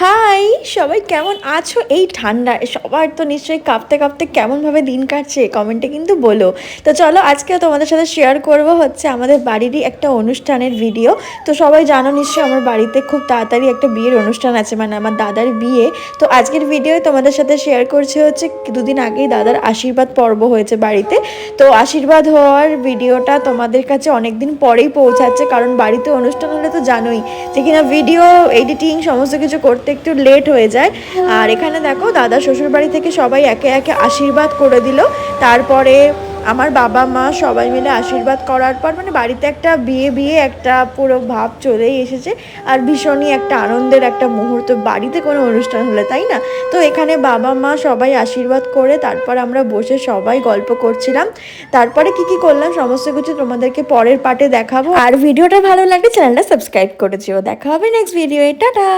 High, সবাই কেমন আছো এই ঠান্ডায়? সবার তো নিশ্চয়ই কাঁপতে কাঁপতে কেমনভাবে দিন কাটছে, কমেন্টে কিন্তু বলো। তো চলো আজকে তোমাদের সাথে শেয়ার করব হচ্ছে আমাদের বাড়িরই একটা অনুষ্ঠানের ভিডিও। তো সবাই জানো নিশ্চয়ই আমার বাড়িতে খুব তাড়াতাড়ি একটা বিয়ের অনুষ্ঠান আছে, মানে আমার দাদার বিয়ে। তো আজকের ভিডিও তোমাদের সাথে শেয়ার করছি হচ্ছে দুদিন আগেই দাদার আশীর্বাদ পর্ব হয়েছে বাড়িতে। তো আশীর্বাদ হওয়ার ভিডিওটা তোমাদের কাছে অনেক দিন পরেই পৌঁছাচ্ছে, কারণ বাড়িতে অনুষ্ঠান হলে তো জানোই যে কিনা ভিডিও এডিটিং সমস্ত কিছু করতে একটু লেট হয়ে যায়। আর এখানে দেখো দাদা শ্বশুর বাড়ি থেকে সবাই একে একে আশীর্বাদ করে দিল। তারপরে আমার বাবা মা সবাই মিলে আশীর্বাদ করার পর মানে বাড়িতে একটা বিয়ে বিয়ে একটা পুরো ভাব চলেই এসেছে। আর ভীষণই একটা আনন্দের একটা মুহূর্ত বাড়িতে কোনো অনুষ্ঠান হলে, তাই না? তো এখানে বাবা মা সবাই আশীর্বাদ করে তারপর আমরা বসে সবাই গল্প করছিলাম। তারপরে কি কি করলাম সমস্ত কিছু তোমাদেরকে পরের পার্টে দেখাবো। আর ভিডিওটা ভালো লাগলে চ্যানেলটা সাবস্ক্রাইব করে দিও। দেখা হবে নেক্সট ভিডিও। টাটা।